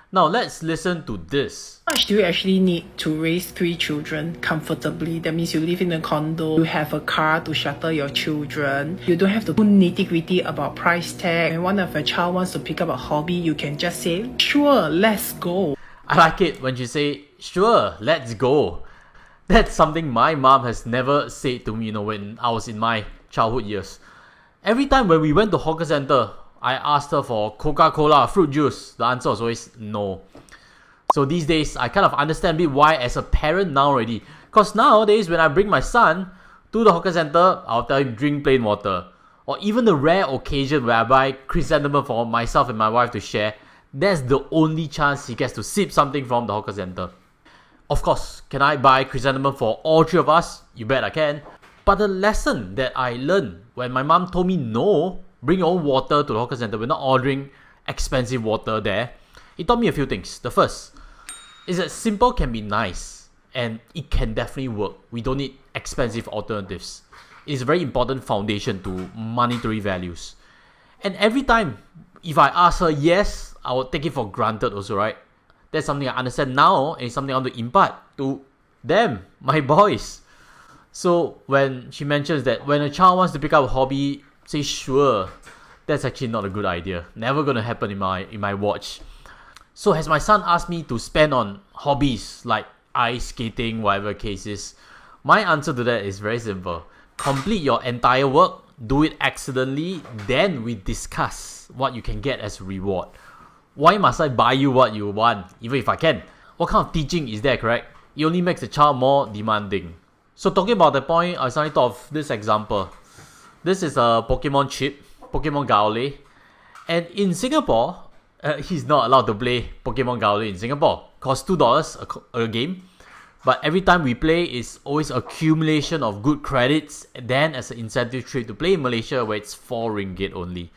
Now let's listen to this. How much do you actually need to raise 3 children comfortably? That means you live in a condo, you have a car to shuttle your children, you don't have to do nitty-gritty about price tag. When one of your child wants to pick up a hobby, you can just say, sure, let's go. I like it when you say, sure, let's go. That's something my mom has never said to me, when I was in my childhood years. Every time when we went to hawker center, I asked her for Coca-Cola, fruit juice. The answer was always no. So these days, I kind of understand a bit why as a parent now already. Because nowadays, when I bring my son to the hawker center, I'll tell him drink plain water. Or even the rare occasion where I buy chrysanthemum for myself and my wife to share, that's the only chance he gets to sip something from the hawker center. Of course, can I buy chrysanthemum for all 3 of us? You bet I can. But the lesson that I learned when my mom told me no, bring your own water to the hawker center, we're not ordering expensive water there, it taught me a few things. The first is that simple can be nice and it can definitely work. We don't need expensive alternatives. It is a very important foundation to monetary values. And every time, if I ask her yes, I will take it for granted also, right? That's something I understand now and it's something I want to impart to them, my boys. So when she mentions that when a child wants to pick up a hobby, say sure, that's actually not a good idea. Never gonna happen in my watch. So has my son asked me to spend on hobbies like ice skating, whatever case is, my answer to that is very simple. Complete your entire work, do it excellently, then we discuss what you can get as a reward. Why must I buy you what you want, even if I can? What kind of teaching is that, correct? It only makes the child more demanding. So talking about that point, I suddenly thought of this example. This is a Pokemon chip, Pokemon Gaole. And in Singapore, he's not allowed to play Pokemon Gaole in Singapore. Costs $2 a game. But every time we play, it's always accumulation of good credits. And then as an incentive trip to play in Malaysia, where it's 4 ringgit only.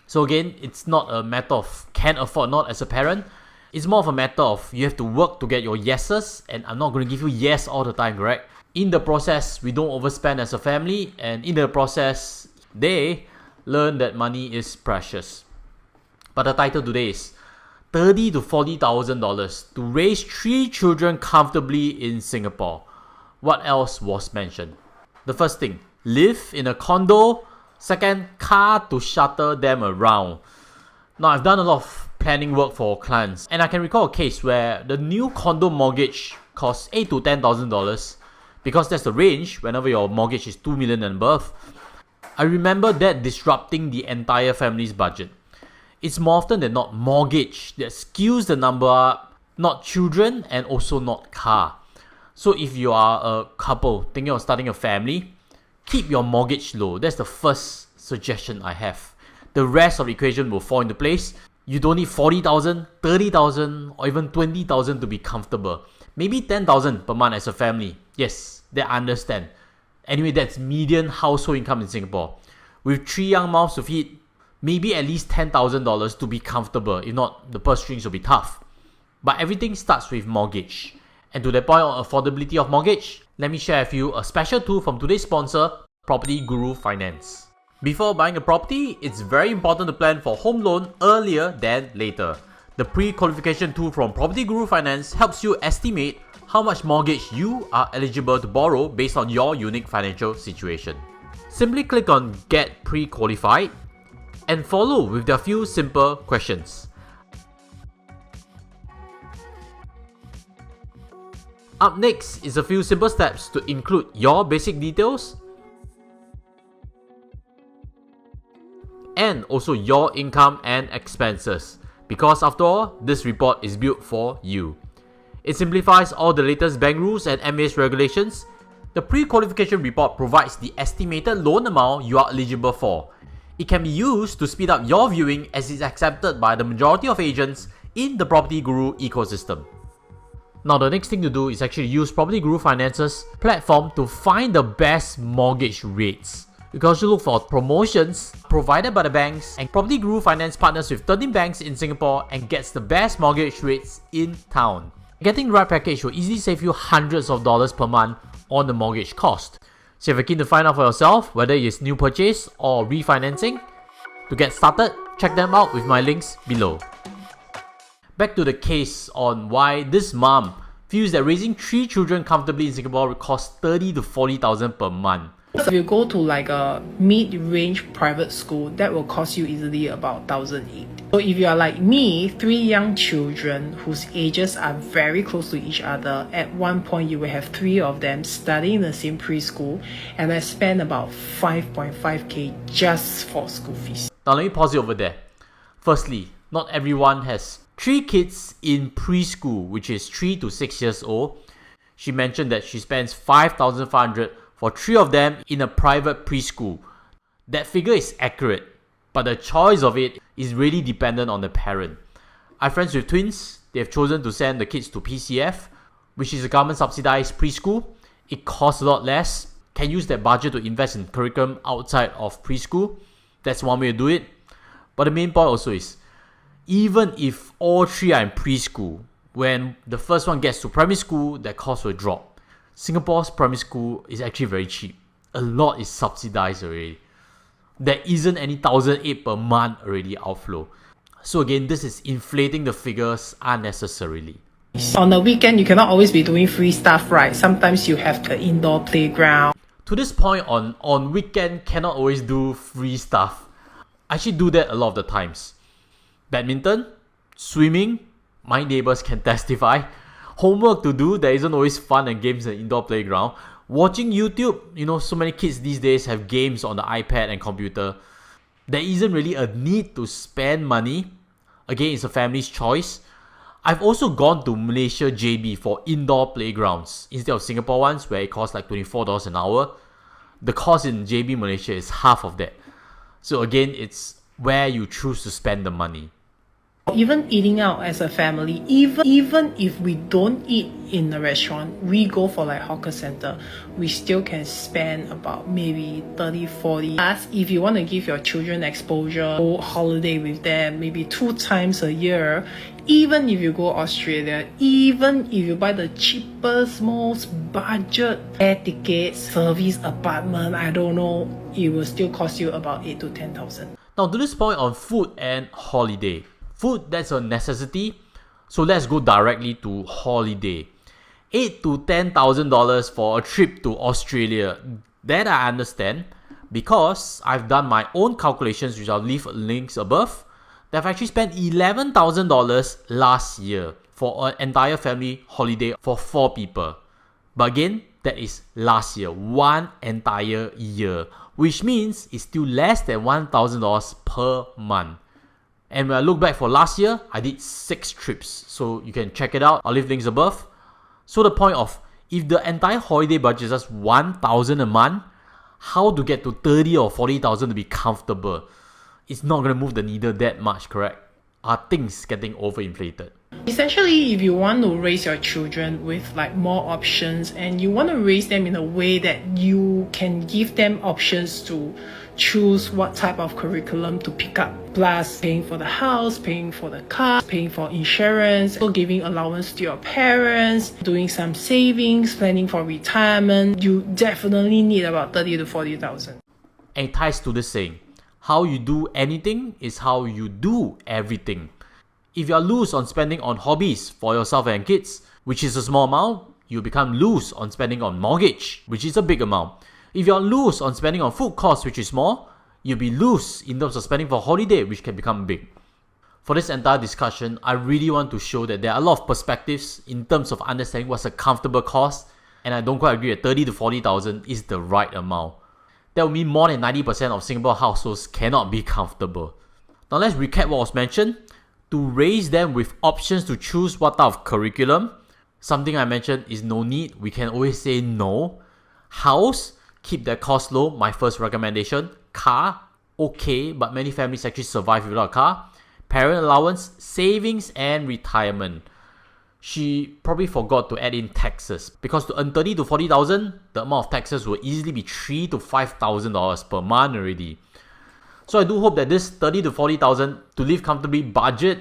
So again, it's not a matter of can afford not as a parent. It's more of a matter of you have to work to get your yeses. And I'm not going to give you yes all the time, correct? In the process, we don't overspend as a family, and in the process, they learn that money is precious. But the title today is $30,000 to $40,000 to raise 3 children comfortably in Singapore. What else was mentioned? The first thing, live in a condo. Second, car to shuttle them around. Now, I've done a lot of planning work for clients, and I can recall a case where the new condo mortgage costs $8,000 to $10,000. Because that's the range whenever your mortgage is 2 million and above. I remember that disrupting the entire family's budget. It's more often than not mortgage that skews the number up, not children and also not car. So if you are a couple thinking of starting a family, keep your mortgage low. That's the first suggestion I have. The rest of the equation will fall into place. You don't need 40,000, 30,000 or even 20,000 to be comfortable. Maybe 10,000 per month as a family. Yes, that I understand. Anyway, that's median household income in Singapore. With 3 young mouths to feed, maybe at least $10,000 to be comfortable. If not, the purse strings will be tough. But everything starts with mortgage. And to the point of affordability of mortgage, let me share with you a special tool from today's sponsor, Property Guru Finance. Before buying a property, it's very important to plan for home loan earlier than later. The pre-qualification tool from Property Guru Finance helps you estimate how much mortgage you are eligible to borrow based on your unique financial situation. Simply click on Get Pre-Qualified and follow with their few simple questions. Up next is a few simple steps to include your basic details and also your income and expenses, because after all, this report is built for you. It simplifies all the latest bank rules and MAS regulations. The pre-qualification report provides the estimated loan amount you are eligible for. It can be used to speed up your viewing as it's accepted by the majority of agents in the Property Guru ecosystem. Now the next thing to do is actually use Property Guru Finance's platform to find the best mortgage rates. You can also look for promotions provided by the banks, and Property Guru Finance partners with 13 banks in Singapore and gets the best mortgage rates in town. Getting the right package will easily save you hundreds of dollars per month on the mortgage cost. So if you're keen to find out for yourself whether it's new purchase or refinancing, to get started, check them out with my links below. Back to the case on why this mom feels that raising 3 children comfortably in Singapore would cost 30 to 40,000 per month. So if you go to like a mid-range private school, that will cost you easily about 1,008. So if you are like me, 3 young children whose ages are very close to each other, at one point you will have 3 of them studying in the same preschool, and I spend about 5.5k just for school fees. Now let me pause it over there. Firstly, not everyone has 3 kids in preschool, which is 3 to 6 years old. She mentioned that she spends 5,500 for 3 of them in a private preschool. That figure is accurate, but the choice of it is really dependent on the parent. I have friends with twins. They have chosen to send the kids to PCF, which is a government subsidized preschool. It costs a lot less, can use that budget to invest in curriculum outside of preschool. That's one way to do it. But the main point also is, even if all 3 are in preschool, when the first one gets to primary school, that cost will drop. Singapore's primary school is actually very cheap. A lot is subsidized already. There isn't any 1,008 per month already outflow. So again, this is inflating the figures unnecessarily. On the weekend, you cannot always be doing free stuff, right? Sometimes you have the indoor playground. To this point, on weekend, cannot always do free stuff. I actually do that a lot of the times. Badminton, swimming, my neighbors can testify. Homework to do, there isn't always fun and games in the indoor playground. Watching YouTube, so many kids these days have games on the iPad and computer. There isn't really a need to spend money. Again, it's a family's choice. I've also gone to Malaysia JB for indoor playgrounds instead of Singapore ones where it costs like $24 an hour. The cost in JB Malaysia is half of that. So again, it's where you choose to spend the money. Even eating out as a family, even if we don't eat in a restaurant, we go for like hawker center, we still can spend about maybe 30, 40. As if you want to give your children exposure, go holiday with them, maybe 2 times a year, even if you go Australia, even if you buy the cheapest, most budget air tickets, service apartment, I don't know, it will still cost you about 8 to 10,000. Now to this point on food and holiday. Food, that's a necessity. So let's go directly to holiday. $8,000 to $10,000 for a trip to Australia. That I understand because I've done my own calculations, which I'll leave links above. They've actually spent $11,000 last year for an entire family holiday for 4 people. But again, that is last year, one entire year, which means it's still less than $1,000 per month. And when I look back for last year, I did 6 trips. So you can check it out. I'll leave links above. So the point of, if the entire holiday budget is just $1,000 a month, how to get to 30 or 40,000 to be comfortable? It's not going to move the needle that much, correct? Are things getting overinflated? Essentially, if you want to raise your children with like more options and you want to raise them in a way that you can give them options to choose what type of curriculum to pick up, plus paying for the house, paying for the car, paying for insurance, so giving allowance to your parents, doing some savings, planning for retirement, you definitely need about 30 to 40,000. And it ties to the saying, how you do anything is how you do everything. If you are loose on spending on hobbies for yourself and kids, which is a small amount, you become loose on spending on mortgage, which is a big amount. If you are loose on spending on food costs, which is small, you'll be loose in terms of spending for holiday, which can become big. For this entire discussion, I really want to show that there are a lot of perspectives in terms of understanding what's a comfortable cost, and I don't quite agree that 30 to 40,000 is the right amount. That would mean more than 90% of Singapore households cannot be comfortable. Now let's recap what was mentioned. To raise them with options to choose what type of curriculum, something I mentioned is no need. We can always say no. House, keep that cost low, my first recommendation. Car, okay, but many families actually survive without a car. Parent allowance, savings, and retirement. She probably forgot to add in taxes, because to earn 30 to 40,000, the amount of taxes will easily be $3,000 to $5,000 per month already. So I do hope that this 30 to 40,000 to live comfortably budget,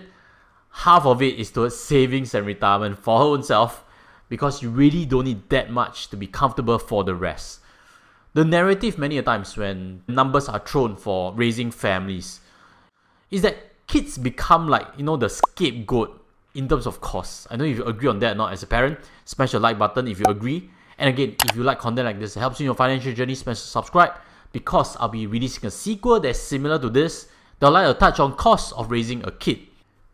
half of it is towards savings and retirement for her own self, because you really don't need that much to be comfortable for the rest. The narrative many a times when numbers are thrown for raising families is that kids become like, the scapegoat in terms of costs. I know if you agree on that or not as a parent, smash the like button if you agree. And again, if you like content like this, it helps you in your financial journey, smash the subscribe, because I'll be releasing a sequel that's similar to this. They'll like to touch on costs of raising a kid.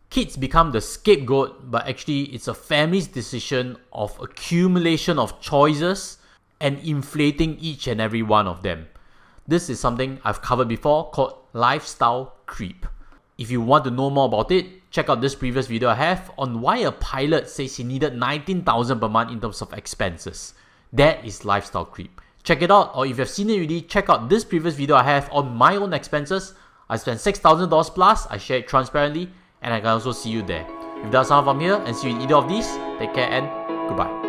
Kids become the scapegoat, but actually it's a family's decision of accumulation of choices and inflating each and every one of them. This is something I've covered before called lifestyle creep. If you want to know more about it, check out this previous video I have on why a pilot says he needed 19,000 per month in terms of expenses. That is lifestyle creep. Check it out, or if you've seen it already, check out this previous video I have on my own expenses. I spent $6,000 plus, I share it transparently, and I can also see you there. If that's all from here, and see you in either of these, take care and goodbye.